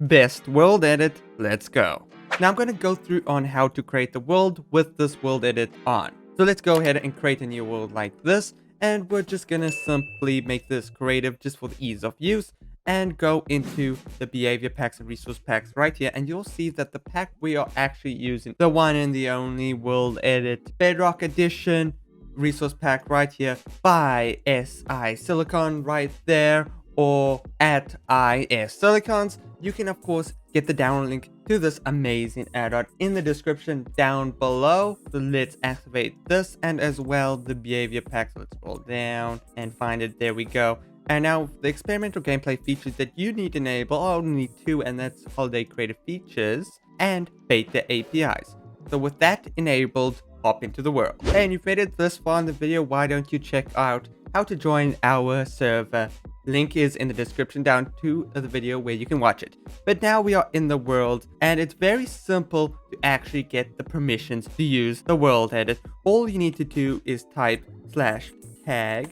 best world edit. Let's go. Now I'm going to go through on how to create the world with this world edit on. So let's go ahead and create a new world like this. And we're just going to simply make this creative just for the ease of use. And go into the behavior packs and resource packs right here. And you'll see that the pack we are actually using, the one and the only world edit Bedrock edition resource pack right here by SI Silicon right there, or at IS Silicons. You can of course get the download link to this amazing add-on in the description down below. So let's activate this and as well the behavior pack. So let's scroll down and find it. There we go. And now the experimental gameplay features that you need to enable are only two, and that's holiday creative features and beta APIs. So with that enabled, hop into the world. And you've made it this far in the video, why don't you check out how to join our server? Link is in the description down to the video where you can watch it. But now we are in the world, and it's very simple to actually get the permissions to use the world edit. All you need to do is type /tag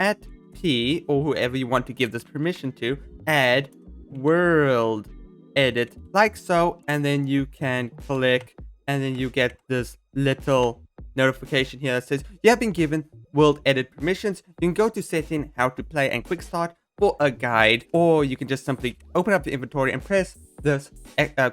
at P, or whoever you want to give this permission to, add world edit like so, and then you can click, and then you get this little notification here that says you have been given world edit permissions. You can go to setting, how to play, and quick start for a guide, or you can just simply open up the inventory and press this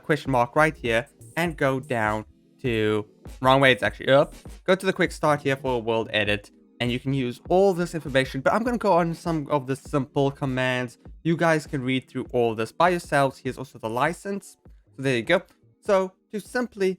question mark right here and go down to, wrong way, it's actually up, go to the quick start here for a world edit. And you can use all this information, but I'm going to go on some of the simple commands. You guys can read through all this by yourselves. Here's also the license. So there you go. So to simply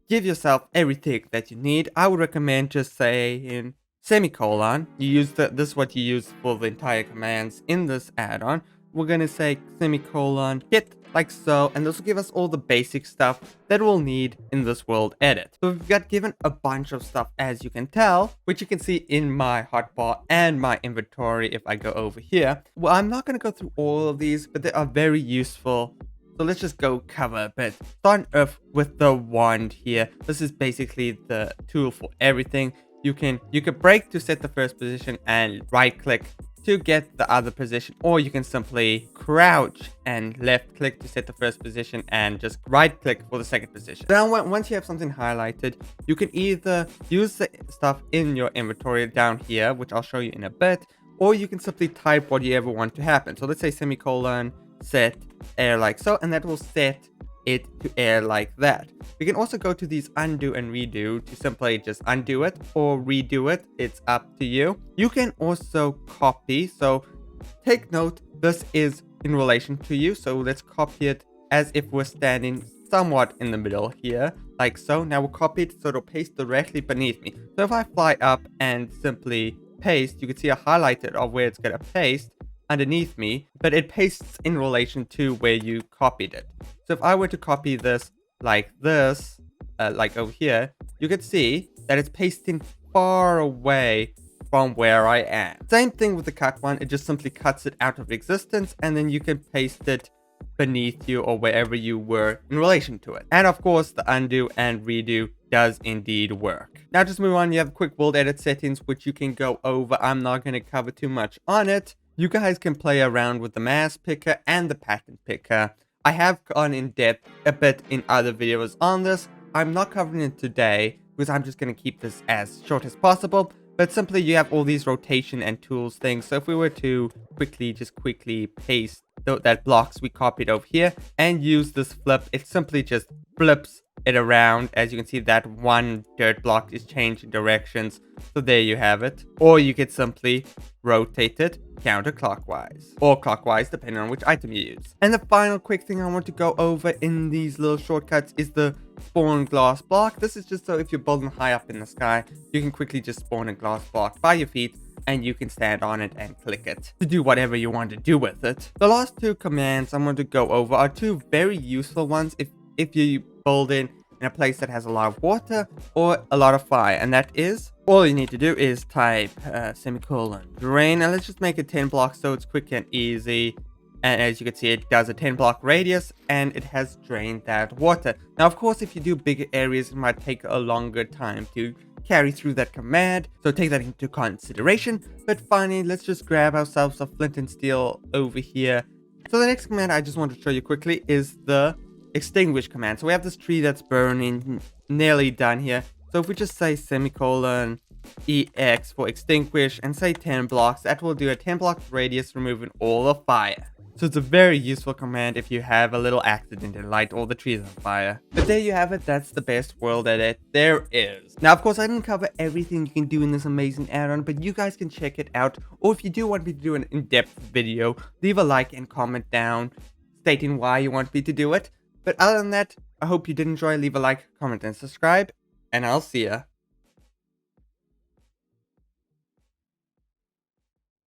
give yourself everything that you need, I would recommend just saying semicolon. You use this is what you use for the entire commands in this add-on. We're going to say semicolon hit like so, and this will give us all the basic stuff that we'll need in this world edit. So we've got given a bunch of stuff, as you can tell, which you can see in my hotbar and my inventory if I go over here. Well, I'm not going to go through all of these, but they are very useful. So let's just go cover a bit. Starting off with the wand here. This is basically the tool for everything. You can break to set the first position and right click to get the other position, or you can simply crouch and left click to set the first position and just right click for the second position. Now once you have something highlighted, you can either use the stuff in your inventory down here, which I'll show you in a bit, or you can simply type what you ever want to happen. So let's say semicolon set air like so, and that will set it to air like that. We can also go to these undo and redo to simply just undo it or redo it. It's up to you. You can also copy. So take note, this is in relation to you. So let's copy it as if we're standing somewhat in the middle here, like so. Now we'll copy it so it'll paste directly beneath me. So if I fly up and simply paste, you can see a highlighted of where it's going to paste underneath me, but it pastes in relation to where you copied it. So if I were to copy this like this, like over here, you could see that it's pasting far away from where I am. Same thing with the cut one, it just simply cuts it out of existence, and then you can paste it beneath you or wherever you were in relation to it. And of course, the undo and redo does indeed work. Now just move on, you have quick world edit settings, which you can go over. I'm not going to cover too much on it. You guys can play around with the mask picker and the pattern picker. I have gone in depth a bit in other videos on this. I'm not covering it today because I'm just going to keep this as short as possible. But simply you have all these rotation and tools things. So if we were to quickly paste that blocks we copied over here and use this flip, it simply just flips it around. As you can see, that one dirt block is changing directions. So there you have it. Or you could simply rotate it counterclockwise or clockwise, depending on which item you use. And the final quick thing I want to go over in these little shortcuts is the spawn glass block. This is just so if you're building high up in the sky, you can quickly just spawn a glass block by your feet, and you can stand on it and click it to do whatever you want to do with it. The last two commands I'm going to go over are two very useful ones if you build in a place that has a lot of water or a lot of fire, and that is, all you need to do is type semicolon drain, and let's just make it 10 blocks so it's quick and easy. And as you can see, it does a 10 block radius and it has drained that water. Now of course, if you do bigger areas, it might take a longer time to carry through that command, so take that into consideration. But finally, let's just grab ourselves a flint and steel over here So the next command I just want to show you quickly is the extinguish command. So we have this tree that's burning, nearly done here. So if we just say semicolon EX for extinguish and say 10 blocks, that will do a 10 block radius removing all the fire. So it's a very useful command if you have a little accident and light all the trees on fire. But there you have it, that's the best world edit there is. Now of course I didn't cover everything you can do in this amazing add-on, but you guys can check it out. Or if you do want me to do an in-depth video, leave a like and comment down stating why you want me to do it. But other than that, I hope you did enjoy. Leave a like, comment and subscribe, and I'll see ya.